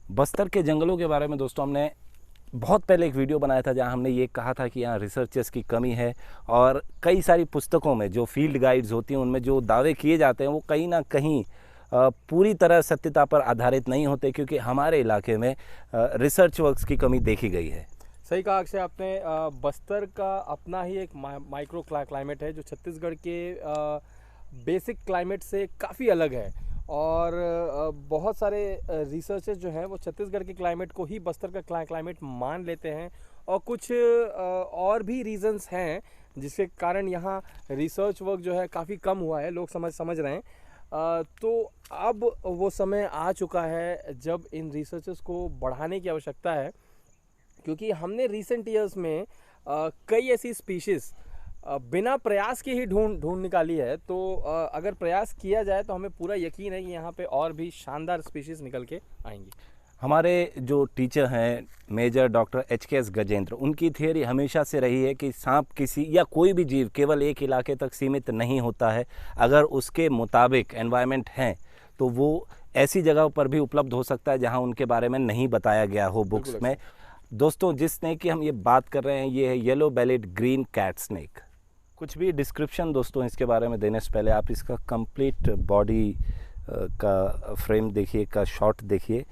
बस्तर के जंगलों के बारे में दोस्तों हमने बहुत पहले एक वीडियो बनाया था जहां हमने ये कहा था कि यहाँ रिसर्चर्स की कमी है और कई सारी पुस्तकों में जो फील्ड गाइड्स होती हैं उनमें जो दावे किए जाते हैं वो कहीं ना कहीं पूरी तरह सत्यता पर आधारित नहीं होते, क्योंकि हमारे इलाके में रिसर्च वर्क्स की कमी देखी गई है। सही कहा अक्षय आपने। बस्तर का अपना ही एक माइक्रो क्लाइमेट है जो छत्तीसगढ़ के बेसिक क्लाइमेट से काफ़ी अलग है और बहुत सारे रिसर्चर्स जो हैं वो छत्तीसगढ़ के क्लाइमेट को ही बस्तर का क्लाइमेट मान लेते हैं और कुछ और भी रीजंस हैं जिसके कारण यहाँ रिसर्च वर्क जो है काफ़ी कम हुआ है, लोग समझ रहे हैं। तो अब वो समय आ चुका है जब इन रिसर्चर्स को बढ़ाने की आवश्यकता है, क्योंकि हमने रिसेंट ईयर्स में कई ऐसी स्पीशीज़ बिना प्रयास के ही ढूंढ निकाली है। तो अगर प्रयास किया जाए तो हमें पूरा यकीन है कि यहाँ पे और भी शानदार स्पीशीज़ निकल के आएंगी। हमारे जो टीचर हैं मेजर डॉक्टर HKS गजेंद्र, उनकी थियरी हमेशा से रही है कि सांप किसी या कोई भी जीव केवल एक इलाके तक सीमित नहीं होता है। अगर उसके मुताबिक एनवायरनमेंट हैं तो वो ऐसी जगह पर भी उपलब्ध हो सकता है जहाँ उनके बारे में नहीं बताया गया हो बुक्स में। दोस्तों, जिस स्नेक की हम ये बात कर रहे हैं ये है yellow bellied green cat snake. कुछ भी डिस्क्रिप्शन दोस्तों इसके बारे में देने से पहले आप इसका कंप्लीट बॉडी का फ्रेम देखिए, का शॉट देखिए।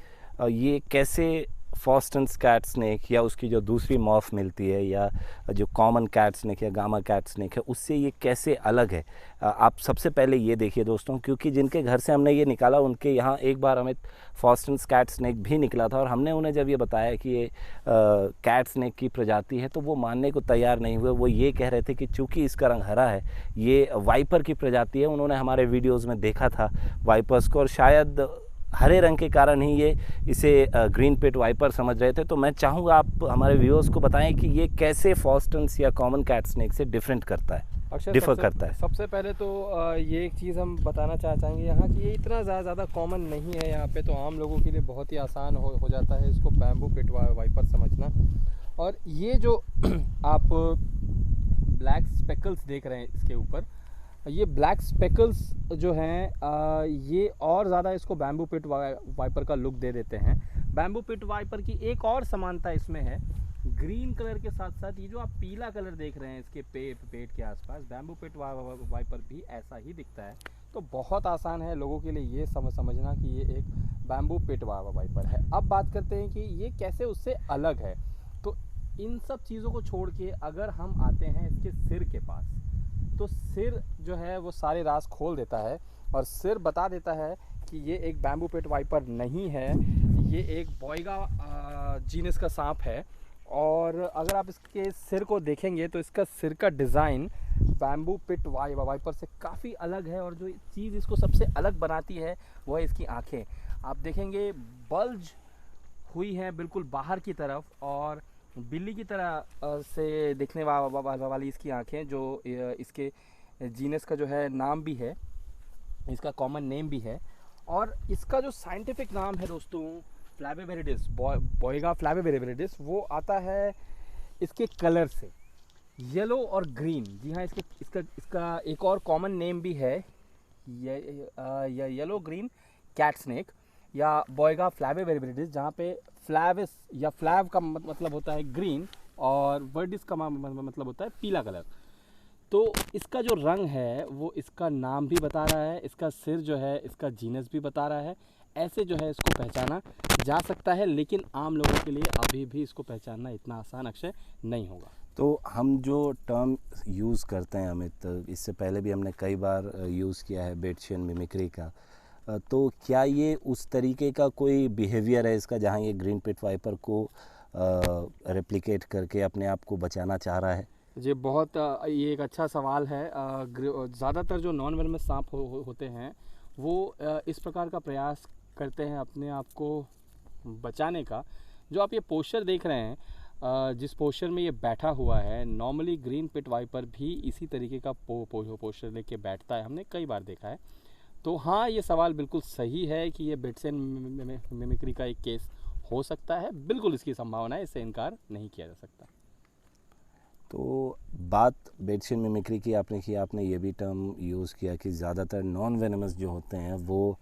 ये कैसे फॉस्टन्स कैट स्नेक या उसकी जो दूसरी मॉर्फ मिलती है या जो कॉमन कैट स्नेक या गामा कैट स्नेक है उससे ये कैसे अलग है, आप सबसे पहले ये देखिए दोस्तों। क्योंकि जिनके घर से हमने ये निकाला उनके यहाँ एक बार हमें फॉस्टन्स कैट स्नेक भी निकला था और हमने उन्हें जब ये बताया कि ये कैट स्नेक की प्रजाति है तो वो मानने को तैयार नहीं हुए। वो ये कह रहे थे कि चूँकि इसका रंग हरा है ये वाइपर की प्रजाति है। उन्होंने हमारे वीडियोज़ में देखा था वाइपर्स को और शायद हरे रंग के कारण ही ये इसे ग्रीन पिट वाइपर समझ रहे थे। तो मैं चाहूँगा आप हमारे व्यूअर्स को बताएं कि ये कैसे फॉस्टन्स या कॉमन कैट स्नेक से डिफरेंट करता है, डिफर करता है। सबसे पहले तो ये एक चीज़ हम बताना चाहेंगे यहाँ कि ये इतना ज़्यादा कॉमन नहीं है यहाँ पे, तो आम लोगों के लिए बहुत ही आसान हो जाता है इसको बैम्बू पिट वाइपर समझना। और ये जो आप ब्लैक स्पेकल्स देख रहे हैं इसके ऊपर, ये ब्लैक स्पेकल्स जो हैं ये और ज़्यादा इसको बैम्बू पिट वाइपर का लुक दे देते हैं। बैम्बू पिट वाइपर की एक और समानता इसमें है, ग्रीन कलर के साथ साथ ये जो आप पीला कलर देख रहे हैं इसके पेट के आसपास, बैम्बू पिट वाइपर भी ऐसा ही दिखता है। तो बहुत आसान है लोगों के लिए ये समझना कि ये एक बैम्बू पिट वाइपर है। अब बात करते हैं कि ये कैसे उससे अलग है। तो इन सब चीज़ों को छोड़ के अगर हम आते हैं इसके सिर के पास, तो सिर जो है वो सारे राज खोल देता है और सिर बता देता है कि ये एक बैम्बू पिट वाइपर नहीं है, ये एक बॉयगा जीनस का सांप है। और अगर आप इसके सिर को देखेंगे तो इसका सिर का डिज़ाइन बैम्बू पिट वाइपर से काफ़ी अलग है। और जो चीज़ इसको सबसे अलग बनाती है वो है इसकी आँखें। आप देखेंगे बल्ज हुई हैं बिल्कुल बाहर की तरफ और बिल्ली की तरह से दिखने वाली इसकी आँखें, जो इसके जीनस का जो है नाम भी है, इसका कॉमन नेम भी है। और इसका जो साइंटिफिक नाम है दोस्तों फ्लैविविरिडिस, बॉयगा फ्लैविविरिडिस, वो आता है इसके कलर से, येलो और ग्रीन। जी हाँ, इसका एक और कॉमन नेम भी है येलो ग्रीन कैट स्नेक या बॉयगा फ्लैविविरिडिस, जहाँ पे फ्लैविस या फ्लैव का मतलब होता है ग्रीन और वर्डिस का मतलब होता है पीला कलर। तो इसका जो रंग है वो इसका नाम भी बता रहा है, इसका सिर जो है इसका जीनस भी बता रहा है। ऐसे जो है इसको पहचाना जा सकता है, लेकिन आम लोगों के लिए अभी भी इसको पहचानना इतना आसान अक्षय नहीं होगा। तो हम जो टर्म यूज़ करते हैं अमित, इससे पहले भी हमने कई बार यूज़ किया है बेट्शियन मिमिक्री का, तो क्या ये उस तरीके का कोई बिहेवियर है इसका जहाँ ये ग्रीन पिट वाइपर को रेप्लिकेट करके अपने आप को बचाना चाह रहा है? जी बहुत ये एक अच्छा सवाल है। ज़्यादातर जो नॉन वेनमस सांप होते हैं वो इस प्रकार का प्रयास करते हैं अपने आप को बचाने का। जो आप ये पोस्चर देख रहे हैं, जिस पोस्चर में ये बैठा हुआ है, नॉर्मली ग्रीन पिट वाइपर भी इसी तरीके का पोस्चर लेके बैठता है, हमने कई बार देखा है। तो हाँ, ये सवाल बिल्कुल सही है कि ये बेट्शियन मिमिक्री का एक केस हो सकता है, बिल्कुल इसकी संभावना है, इससे इनकार नहीं किया जा सकता। तो बात बेडशीट मिमिक्री की आपने की, आपने ये भी टर्म यूज़ किया कि ज़्यादातर नॉन वेनमस जो होते हैं वो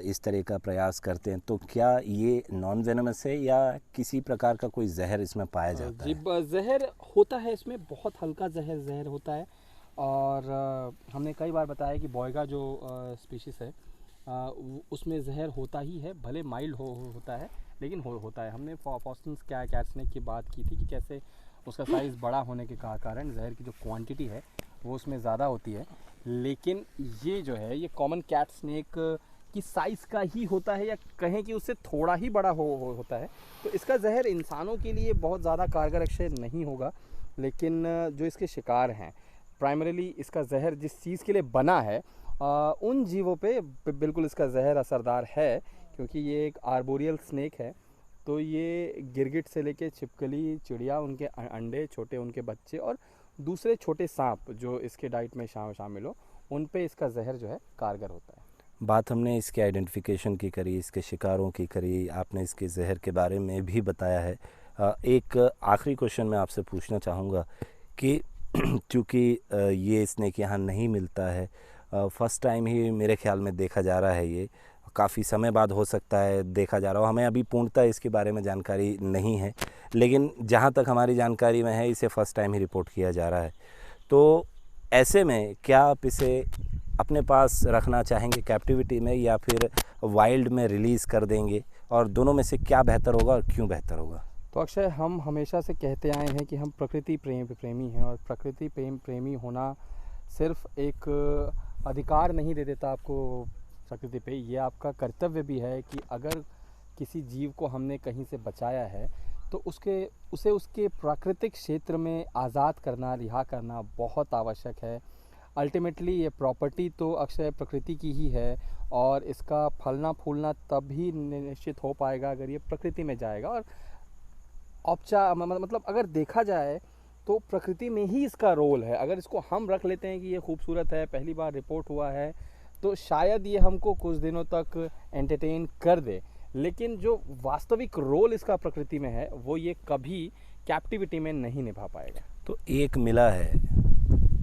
इस तरह का प्रयास करते हैं, तो क्या ये नॉन वेनमस है या किसी प्रकार का कोई जहर इसमें पाया जाता जी, है? जहर होता है इसमें, बहुत हल्का जहर होता है। और हमने कई बार बताया कि बॉयगा जो स्पीशीज़ है उसमें जहर होता ही है, भले माइल्ड होता है लेकिन होता है। हमने फॉस्टन्स कैट स्नेक की बात की थी कि कैसे उसका साइज़ बड़ा होने के कारण जहर की जो क्वांटिटी है वो उसमें ज़्यादा होती है। लेकिन ये जो है ये कॉमन कैट स्नेक की साइज़ का ही होता है, या कहें कि उससे थोड़ा ही बड़ा होता है। तो इसका जहर इंसानों के लिए बहुत ज़्यादा कारगर अक्षय नहीं होगा, लेकिन जो इसके शिकार हैं प्राइमरीली इसका जहर जिस चीज़ के लिए बना है उन जीवों पे बिल्कुल इसका जहर असरदार है, क्योंकि ये एक आर्बोरियल स्नेक है। तो ये गिरगिट से लेके छिपकली, चिड़िया, उनके अंडे, छोटे उनके बच्चे और दूसरे छोटे सांप जो इसके डाइट में शामिल हो, उन पे इसका जहर जो है कारगर होता है। बात हमने इसके आइडेंटिफिकेशन की करी, इसके शिकारों की करी, आपने इसके जहर के बारे में भी बताया है। एक आखिरी क्वेश्चन मैं आपसे पूछना चाहूँगा कि चूँकि ये स्नेक यहाँ नहीं मिलता है, फर्स्ट टाइम ही मेरे ख्याल में देखा जा रहा है, ये काफ़ी समय बाद हो सकता है देखा जा रहा हो, हमें अभी पूर्णतः इसके बारे में जानकारी नहीं है, लेकिन जहाँ तक हमारी जानकारी में है इसे फ़र्स्ट टाइम ही रिपोर्ट किया जा रहा है। तो ऐसे में क्या आप इसे अपने पास रखना चाहेंगे कैप्टिविटी में या फिर वाइल्ड में रिलीज़ कर देंगे, और दोनों में से क्या बेहतर होगा और क्यों बेहतर होगा? तो अक्षय, हम हमेशा से कहते आए हैं कि हम प्रकृति प्रेमी हैं, और प्रकृति प्रेमी होना सिर्फ एक अधिकार नहीं दे देता आपको प्रकृति पे, ये आपका कर्तव्य भी है कि अगर किसी जीव को हमने कहीं से बचाया है तो उसे उसके प्राकृतिक क्षेत्र में आज़ाद करना, रिहा करना बहुत आवश्यक है। अल्टीमेटली ये प्रॉपर्टी तो अक्षय प्रकृति की ही है, और इसका फलना फूलना तब ही निश्चित हो पाएगा अगर ये प्रकृति में जाएगा। और मतलब अगर देखा जाए तो प्रकृति में ही इसका रोल है। अगर इसको हम रख लेते हैं कि ये खूबसूरत है, पहली बार रिपोर्ट हुआ है, तो शायद ये हमको कुछ दिनों तक एंटरटेन कर दे, लेकिन जो वास्तविक रोल इसका प्रकृति में है वो ये कभी कैप्टिविटी में नहीं निभा पाएगा। तो एक मिला है,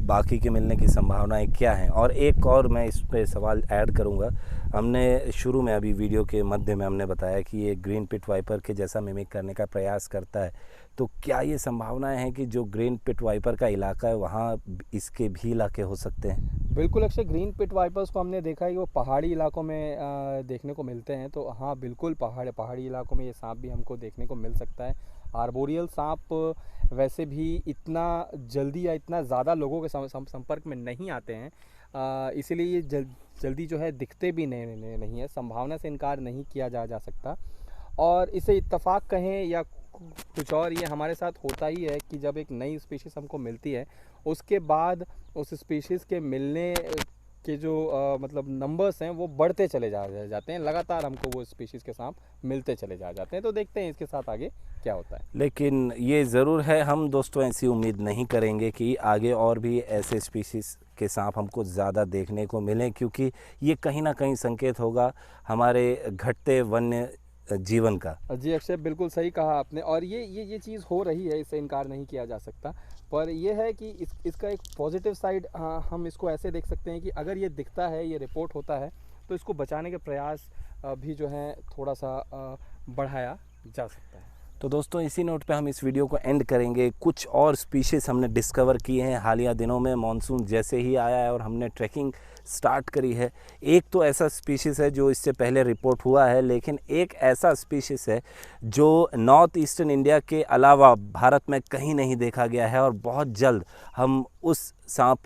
बाकी के मिलने की संभावनाएं क्या हैं? और एक और मैं इस पे सवाल ऐड करूंगा। हमने शुरू में अभी वीडियो के मध्य में हमने बताया कि ये ग्रीन पिट वाइपर के जैसा मिमिक करने का प्रयास करता है, तो क्या ये संभावनाएं हैं कि जो ग्रीन पिट वाइपर का इलाका है वहाँ इसके भी इलाके हो सकते हैं? बिल्कुल अक्षय, ग्रीन पिट वाइपर्स को हमने देखा है कि वो पहाड़ी इलाकों में देखने को मिलते हैं। तो हाँ बिल्कुल, पहाड़ी इलाकों में ये सांप भी हमको देखने को मिल सकता है। आर्बोरियल सांप वैसे भी इतना जल्दी या इतना ज़्यादा लोगों के संपर्क में नहीं आते हैं, इसीलिए ये जल्दी जो है दिखते भी नहीं है। संभावना से इनकार नहीं किया जा सकता, और इसे इत्तेफाक कहें या कुछ और, ये हमारे साथ होता ही है कि जब एक नई स्पीशीज़ हमको मिलती है उसके बाद उस स्पीशीज़ के मिलने के जो मतलब नंबर्स हैं वो बढ़ते चले जाते हैं। लगातार हमको वो स्पीशीज़ के सांप मिलते चले जाते हैं। तो देखते हैं इसके साथ आगे क्या होता है। लेकिन ये ज़रूर है, हम दोस्तों ऐसी उम्मीद नहीं करेंगे कि आगे और भी ऐसे स्पीशीज़ के सांप हमको ज़्यादा देखने को मिलें, क्योंकि ये कहीं ना कहीं संकेत होगा हमारे घटते वन्य जीवन का। जी अक्षय, बिल्कुल सही कहा आपने, और ये चीज़ हो रही है, इससे इनकार नहीं किया जा सकता। पर यह है कि इसका एक पॉजिटिव साइड हम इसको ऐसे देख सकते हैं कि अगर ये दिखता है, ये रिपोर्ट होता है, तो इसको बचाने के प्रयास भी जो है थोड़ा सा बढ़ाया जा सकता है। तो दोस्तों इसी नोट पे हम इस वीडियो को एंड करेंगे। कुछ और स्पीशीज़ हमने डिस्कवर किए हैं हालिया दिनों में, मॉनसून जैसे ही आया है और हमने ट्रैकिंग स्टार्ट करी है। एक तो ऐसा स्पीशीज़ है जो इससे पहले रिपोर्ट हुआ है, लेकिन एक ऐसा स्पीशीज़ है जो नॉर्थ ईस्टर्न इंडिया के अलावा भारत में कहीं नहीं देखा गया है, और बहुत जल्द हम उस सांप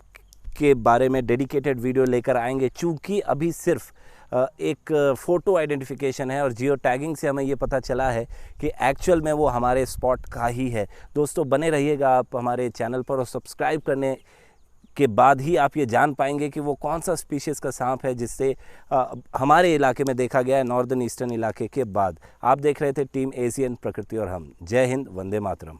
के बारे में डेडिकेटेड वीडियो लेकर आएंगे। चूँकि अभी सिर्फ एक फ़ोटो आइडेंटिफिकेशन है और जियो टैगिंग से हमें ये पता चला है कि एक्चुअल में वो हमारे स्पॉट का ही है। दोस्तों बने रहिएगा आप हमारे चैनल पर, और सब्सक्राइब करने के बाद ही आप ये जान पाएंगे कि वो कौन सा स्पीशीज़ का सांप है जिससे हमारे इलाके में देखा गया है, नॉर्दर्न ईस्टर्न इलाके के बाद। आप देख रहे थे टीम एशियन प्रकृति और हम। जय हिंद, वंदे मातरम।